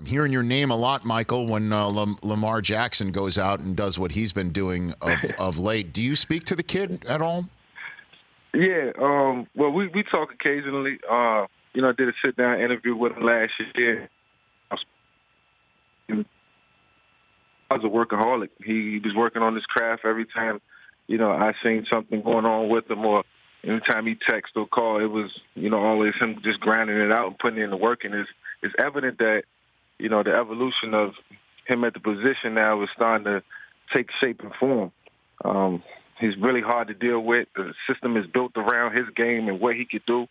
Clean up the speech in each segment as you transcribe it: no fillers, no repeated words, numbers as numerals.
I'm hearing your name a lot, Michael, when Lamar Jackson goes out and does what he's been doing of late. Do you speak to the kid at all? Yeah, well, we talk occasionally. I did a sit-down interview with him last year. I was a workaholic. He was working on his craft every time, I seen something going on with him, or anytime he text or call, it was, always him just grinding it out and putting in the work. And it's evident that, the evolution of him at the position now is starting to take shape and form. He's really hard to deal with. The system is built around his game and what he could do.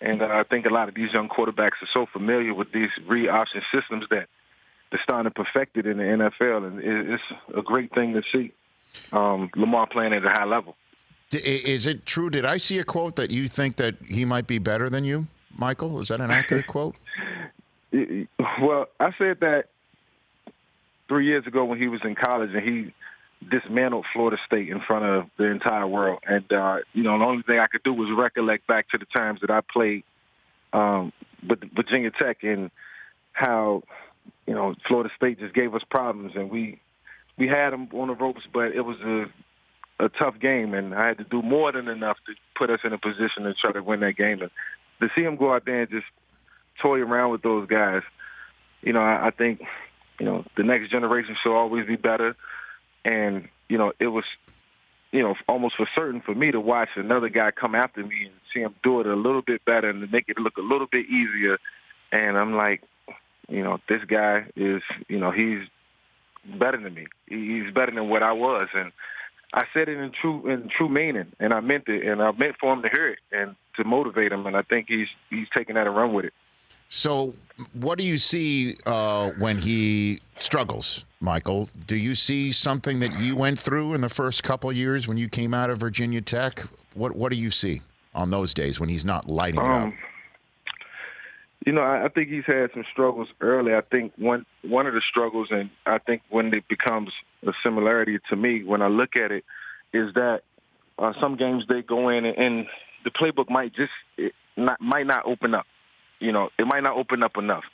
And I think a lot of these young quarterbacks are so familiar with these read option systems that they're starting to perfect it in the NFL. And it's a great thing to see Lamar playing at a high level. Is it true? Did I see a quote that you think that he might be better than you, Michael? Is that an accurate quote? Well, I said that 3 years ago when he was in college and he dismantled Florida State in front of the entire world. And, the only thing I could do was recollect back to the times that I played with Virginia Tech and how, Florida State just gave us problems. And we had them on the ropes, but it was a tough game. And I had to do more than enough to put us in a position to try to win that game. And to see him go out there and just toy around with those guys, I think, the next generation should always be better. And, it was, almost for certain for me to watch another guy come after me and see him do it a little bit better and to make it look a little bit easier. And I'm like, this guy is, he's better than me. He's better than what I was. And I said it in true meaning, and I meant it. And I meant for him to hear it and to motivate him. And I think he's taking that and run with it. So what do you see when he struggles, Michael? Do you see something that you went through in the first couple of years when you came out of Virginia Tech? What do you see on those days when he's not lighting it up? I think he's had some struggles early. I think one of the struggles, and I think when it becomes a similarity to me when I look at it, is that some games they go in and the playbook might not open up. It might not open up enough.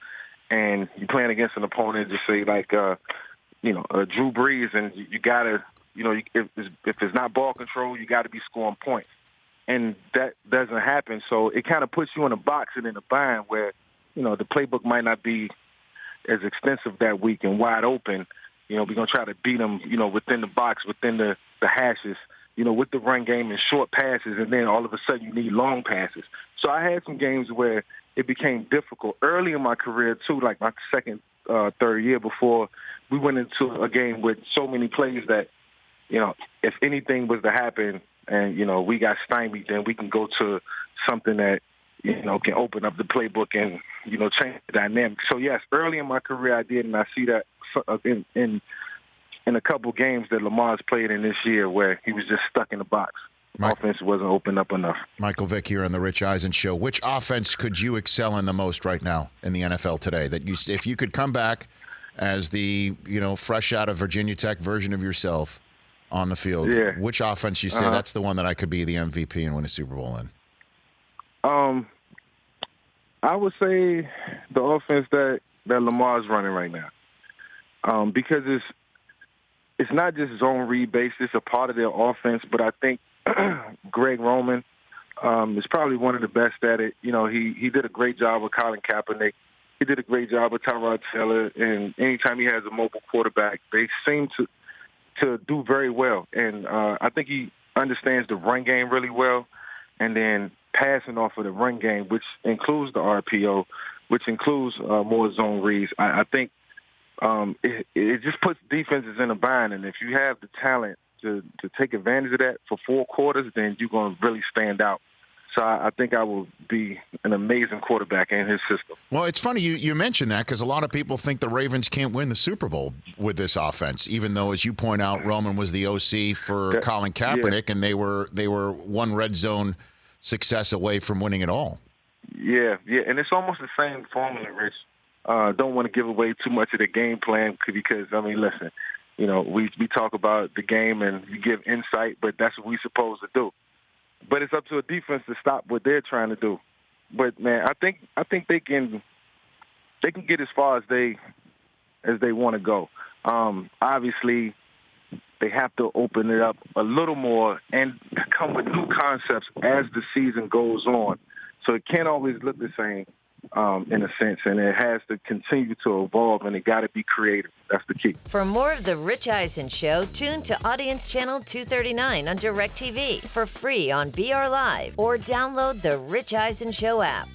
And you're playing against an opponent, just say like, Drew Brees, and you got to, if it's not ball control, you got to be scoring points. And that doesn't happen. So it kind of puts you in a box and in a bind where, the playbook might not be as extensive that week and wide open. We're going to try to beat them, within the box, within the hashes, with the run game and short passes, and then all of a sudden you need long passes. So I had some games where it became difficult early in my career, too, like my second, third year before we went into a game with so many plays that, if anything was to happen and, we got stymied, then we can go to something that, can open up the playbook and, change the dynamic. So, yes, early in my career I did, and I see that in a couple games that Lamar's played in this year where he was just stuck in the box. Offense wasn't open up enough. Michael Vick here on the Rich Eisen Show. Which offense could you excel in the most right now in the NFL today? If you could come back as the fresh out of Virginia Tech version of yourself on the field, which offense you say that's the one that I could be the MVP and win a Super Bowl in? I would say the offense that Lamar's running right now, because it's not just zone read based; it's a part of their offense. But I think Greg Roman is probably one of the best at it. He did a great job with Colin Kaepernick. He did a great job with Tyrod Taylor. And anytime he has a mobile quarterback, they seem to do very well. And I think he understands the run game really well. And then passing off of the run game, which includes the RPO, which includes more zone reads. I think it just puts defenses in a bind. And if you have the talent to take advantage of that for 4 quarters, then you're going to really stand out. So I think I will be an amazing quarterback in his system. Well, it's funny you mentioned that because a lot of people think the Ravens can't win the Super Bowl with this offense, even though, as you point out, Roman was the OC for Colin Kaepernick, and they were one red zone success away from winning it all. Yeah, and it's almost the same formula, Rich. Don't want to give away too much of the game plan because, listen, we talk about the game and we give insight, but that's what we're supposed to do. But it's up to a defense to stop what they're trying to do. But man, I think they can they can get as far as they want to go. Obviously, they have to open it up a little more and come with new concepts as the season goes on. So it can't always look the same in a sense, and it has to continue to evolve, and it got to be creative. That's the key. For more of The Rich Eisen Show, tune to Audience Channel 239 on DirecTV for free on BR Live or download The Rich Eisen Show app.